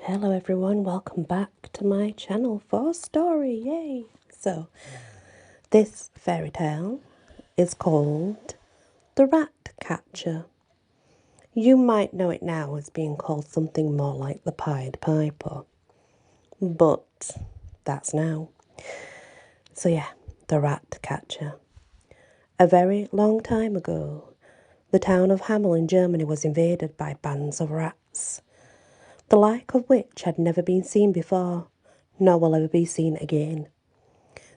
Hello everyone, welcome back to my channel for a story, yay! So, this fairy tale is called The Ratcatcher. You might know it now as being called something more like the Pied Piper, but that's now. So yeah, The Ratcatcher. A very long time ago, the town of Hamel in Germany was invaded by bands of rats, the like of which had never been seen before, nor will ever be seen again.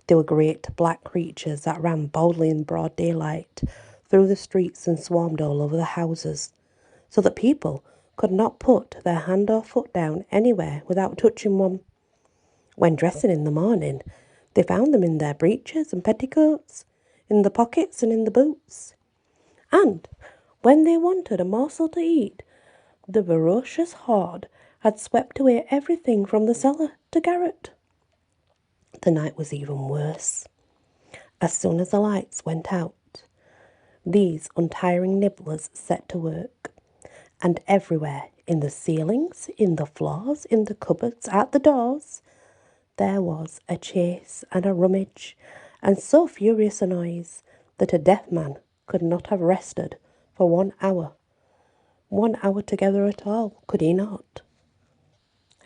They were great black creatures that ran boldly in broad daylight through the streets and swarmed all over the houses, so that people could not put their hand or foot down anywhere without touching one. When dressing in the morning, they found them in their breeches and petticoats, in the pockets and in the boots. And when they wanted a morsel to eat, the ferocious horde had swept away everything from the cellar to garret. The night was even worse. As soon as the lights went out, these untiring nibblers set to work, and everywhere, in the ceilings, in the floors, in the cupboards, at the doors, there was a chase and a rummage, and so furious a noise that a deaf man could not have rested for 1 hour. 1 hour together at all, could he not?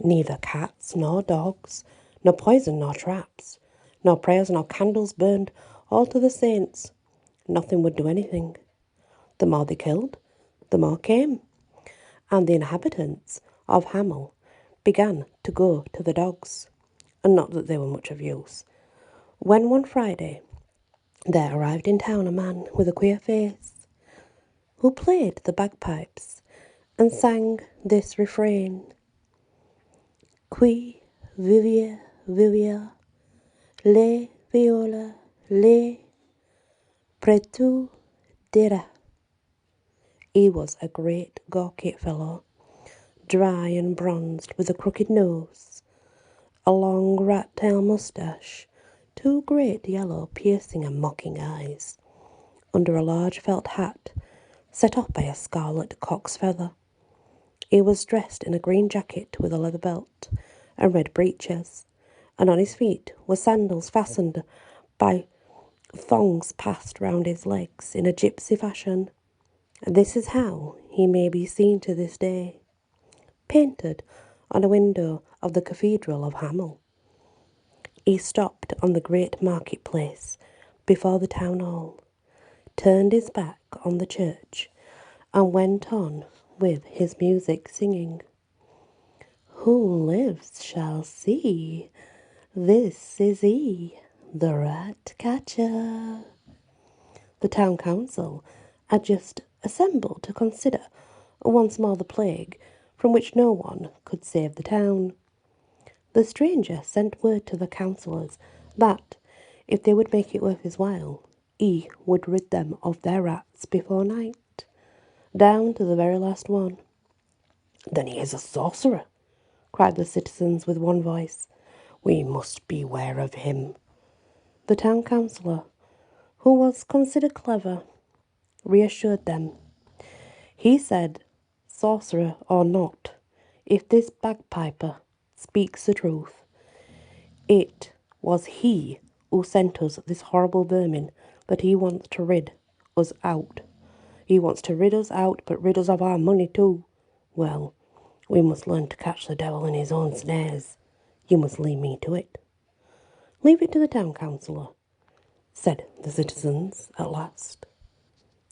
Neither cats nor dogs, nor poison nor traps, nor prayers nor candles burned, all to the saints. Nothing would do anything. The more they killed, the more came, and the inhabitants of Hamel began to go to the dogs, and not that they were much of use. When one Friday there arrived in town a man with a queer face, who played the bagpipes and sang this refrain: Qui vivia vivia, le viola, le pretu dira. He was a great gawky fellow, dry and bronzed, with a crooked nose, a long rat-tail moustache, 2 great yellow, piercing and mocking eyes, under a large felt hat set off by a scarlet cock's feather. He was dressed in a green jacket with a leather belt and red breeches, and on his feet were sandals fastened by thongs passed round his legs in a gypsy fashion. And this is how he may be seen to this day, painted on a window of the Cathedral of Hamel. He stopped on the great marketplace before the town hall, turned his back on the church, and went on with his music, singing, Who lives shall see, this is he, the Ratcatcher. The town council had just assembled to consider once more the plague from which no one could save the town. The stranger sent word to the councillors that, if they would make it worth his while, he would rid them of their rats before night, down to the very last one. Then he is a sorcerer, cried the citizens with one voice. We must beware of him. The town councillor, who was considered clever, reassured them. He said, sorcerer or not, if this bagpiper speaks the truth, it was he who sent us this horrible vermin that he wants to rid us out. He wants to rid us out, but rid us of our money too. Well, we must learn to catch the devil in his own snares. You must leave me to it. Leave it to the town councillor, said the citizens at last.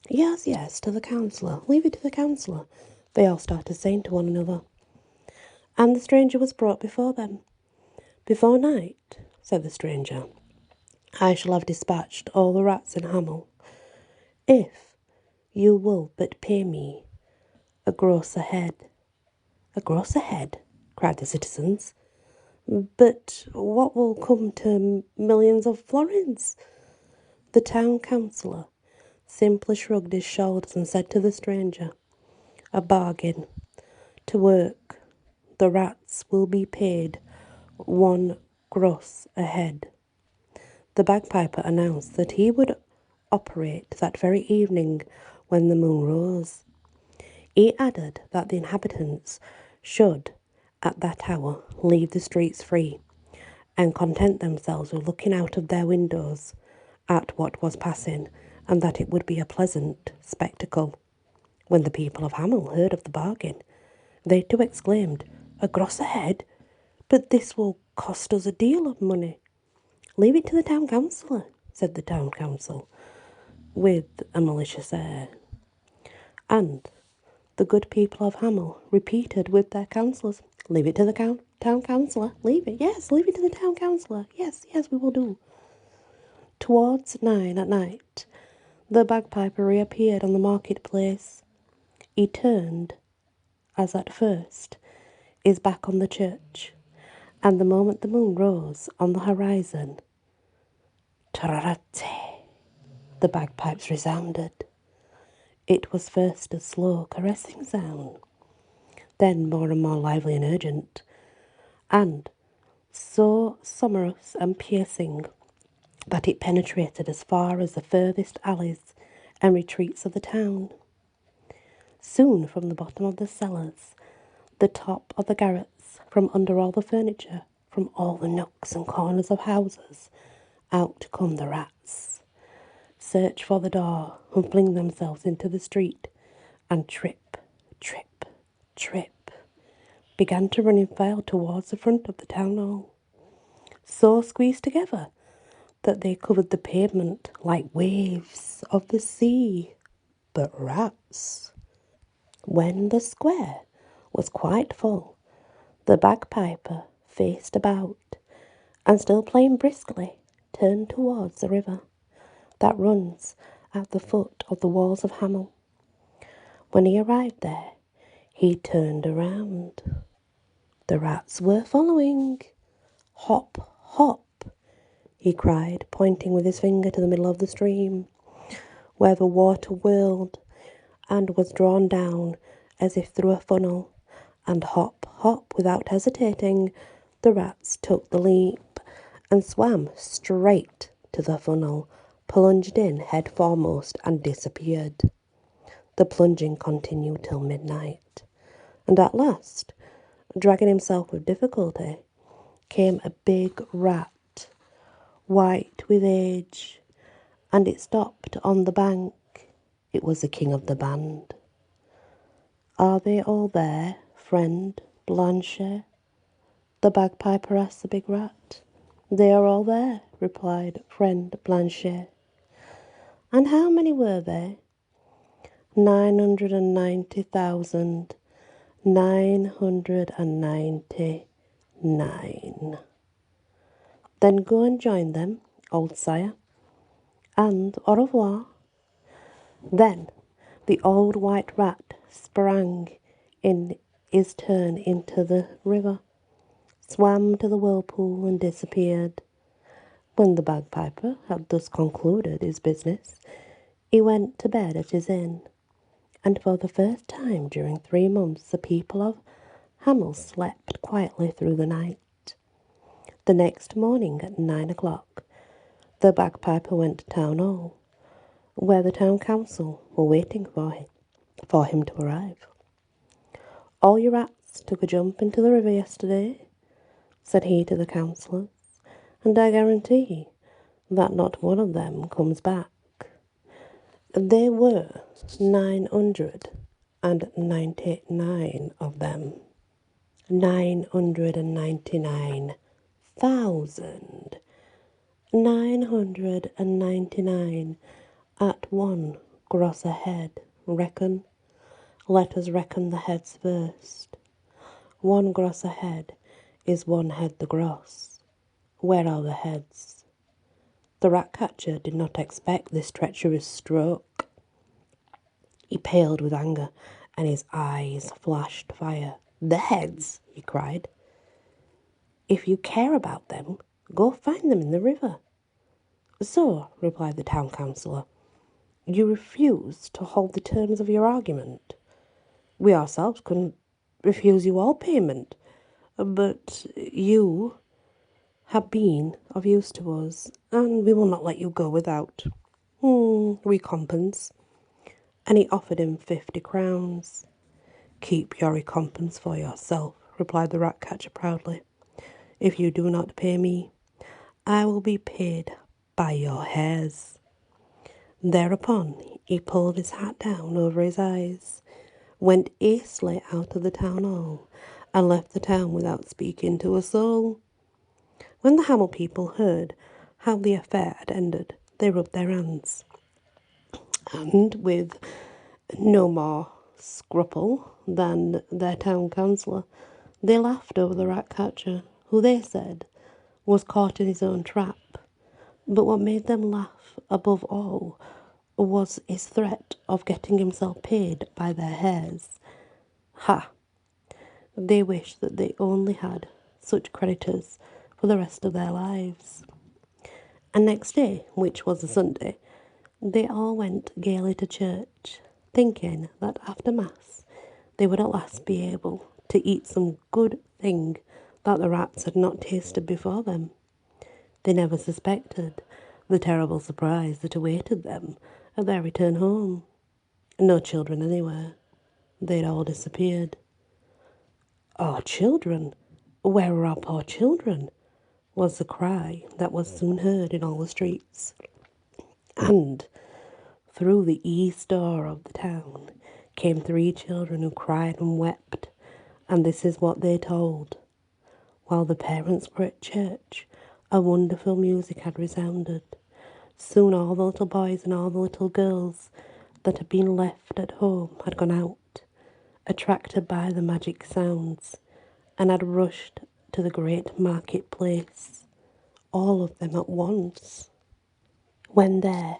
Yes, yes, to the councillor. Leave it to the councillor, they all started saying to one another. And the stranger was brought before them. Before night, said the stranger, I shall have dispatched all the rats in Hamel, if you will but pay me a gross a head. A gross a head, cried the citizens. But what will come to millions of florins? The town councillor simply shrugged his shoulders and said to the stranger, a bargain. To work, the rats will be paid 1 gross a head. The bagpiper announced that he would operate that very evening when the moon rose. He added that the inhabitants should, at that hour leave the streets free and content themselves with looking out of their windows at what was passing, and that it would be a pleasant spectacle. When the people of Hamel heard of the bargain, they too exclaimed, "A gross a head? But this will cost us a deal of money." "Leave it to the town councillor," said the town council, with a malicious air. And the good people of Hamel repeated with their councillors, "Leave it to the town councillor. Leave it, yes, leave it to the town councillor. Yes, yes, we will do." Towards 9 at night, the bagpiper reappeared on the marketplace. He turned, as at first, his back on the church, and the moment the moon rose on the horizon, "Tararate," the bagpipes resounded. It was first a slow, caressing sound, then more and more lively and urgent, and so sonorous and piercing that it penetrated as far as the furthest alleys and retreats of the town. Soon from the bottom of the cellars, the top of the garrets, from under all the furniture, from all the nooks and corners of houses, out come the rats, search for the door, and fling themselves into the street, and trip, trip, trip, began to run in file towards the front of the town hall, so squeezed together that they covered the pavement like waves of the sea, but rats. When the square was quite full, the bagpiper faced about, and still playing briskly, turned towards the river that runs at the foot of the walls of Hamel. When he arrived there, he turned around. The rats were following. "Hop, hop," he cried, pointing with his finger to the middle of the stream, where the water whirled and was drawn down as if through a funnel. And hop, hop, without hesitating, the rats took the leap and swam straight to the funnel, plunged in head foremost, and disappeared. The plunging continued till midnight, and at last, dragging himself with difficulty, came a big rat, white with age, and it stopped on the bank. It was the king of the band. "Are they all there, friend Blanchet?" the bagpiper asked the big rat. "They are all there," replied friend Blanchet. "And how many were they?" 990,999. "Then go and join them, old sire, and au revoir." Then the old white rat sprang in his turn into the river, swam to the whirlpool, and disappeared. When the bagpiper had thus concluded his business, he went to bed at his inn, and for the first time during 3 months the people of Hamel slept quietly through the night. The next morning at 9 o'clock, the bagpiper went to town hall, where the town council were waiting for him to arrive. "All your rats took a jump into the river yesterday," said he to the councillors, "and I guarantee that not one of them comes back." There were 999 of them. 999,999 at one gross a head. Reckon. Let us reckon the heads first. 1 gross a head is 1 head the gross. Where are the heads? The Ratcatcher did not expect this treacherous stroke. He paled with anger, and his eyes flashed fire. "The heads!" he cried. "If you care about them, go find them in the river." "So," replied the town councillor, "you refuse to hold the terms of your argument? We ourselves couldn't refuse you all payment, but you have been of use to us, and we will not let you go without recompense." And he offered him 50 crowns. "Keep your recompense for yourself," replied the Ratcatcher proudly. "If you do not pay me, I will be paid by your hairs." Thereupon he pulled his hat down over his eyes, went hastily out of the town hall, and left the town without speaking to a soul. When the Hamel people heard how the affair had ended, they rubbed their hands, and with no more scruple than their town councillor, they laughed over the Ratcatcher, who they said was caught in his own trap. But what made them laugh above all was his threat of getting himself paid by their hairs. Ha! They wished that they only had such creditors for the rest of their lives. And next day, which was a Sunday, they all went gaily to church, thinking that after Mass they would at last be able to eat some good thing that the rats had not tasted before them. They never suspected the terrible surprise that awaited them at their return home. No children anywhere. They'd all disappeared. "Our children! Where are our poor children?" was the cry that was soon heard in all the streets. And through the east door of the town came 3 children who cried and wept, and this is what they told. While the parents were at church, a wonderful music had resounded. Soon all the little boys and all the little girls that had been left at home had gone out, attracted by the magic sounds, and had rushed to the great marketplace, all of them at once. When there,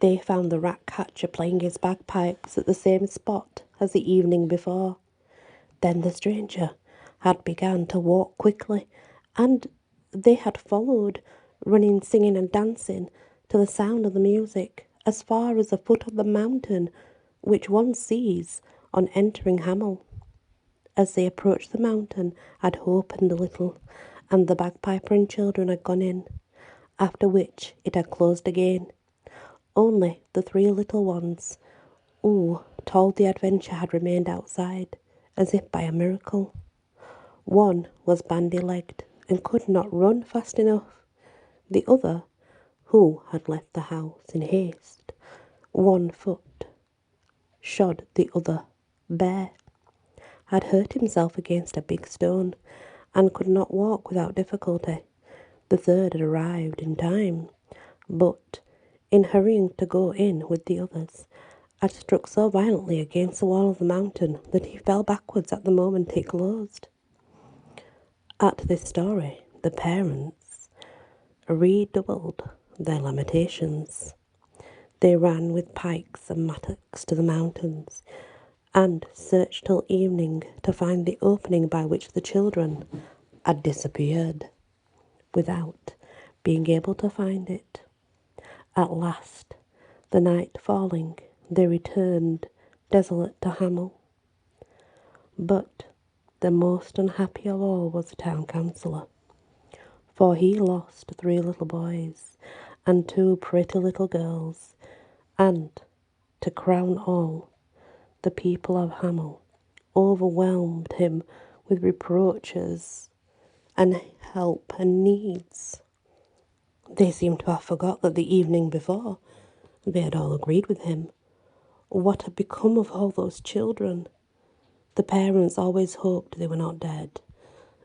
they found the Ratcatcher playing his bagpipes at the same spot as the evening before. Then the stranger had begun to walk quickly, and they had followed, running, singing, and dancing to the sound of the music as far as the foot of the mountain which one sees on entering Hamel. As they approached the mountain, had opened a little, and the bagpiper and children had gone in, after which it had closed again. Only the 3 little ones who told the adventure had remained outside, as if by a miracle. One was bandy-legged and could not run fast enough. The other, who had left the house in haste, 1 foot shod the other bare, had hurt himself against a big stone, and could not walk without difficulty. The third had arrived in time, but, in hurrying to go in with the others, had struck so violently against the wall of the mountain that he fell backwards at the moment it closed. At this story, the parents redoubled their lamentations. They ran with pikes and mattocks to the mountains, and searched till evening to find the opening by which the children had disappeared, without being able to find it. At last, the night falling, they returned desolate to Hamel. But the most unhappy of all was the town councillor, for he lost 3 little boys and 2 pretty little girls, and, to crown all, the people of Hamel overwhelmed him with reproaches and help and needs. They seemed to have forgot that the evening before they had all agreed with him. What had become of all those children? The parents always hoped they were not dead,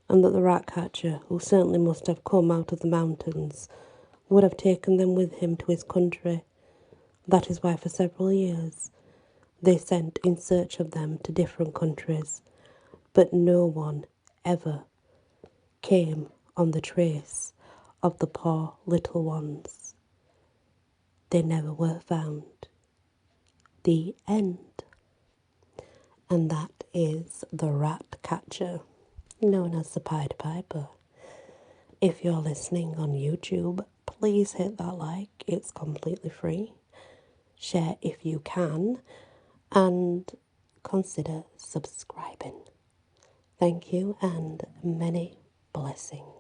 and that the Ratcatcher, who certainly must have come out of the mountains, would have taken them with him to his country. That is why for several years they sent in search of them to different countries, but no one ever came on the trace of the poor little ones. They never were found. The end. And that is the Ratcatcher, known as the Pied Piper. If you're listening on YouTube, please hit that like. It's completely free. Share if you can, and consider subscribing. Thank you, and many blessings.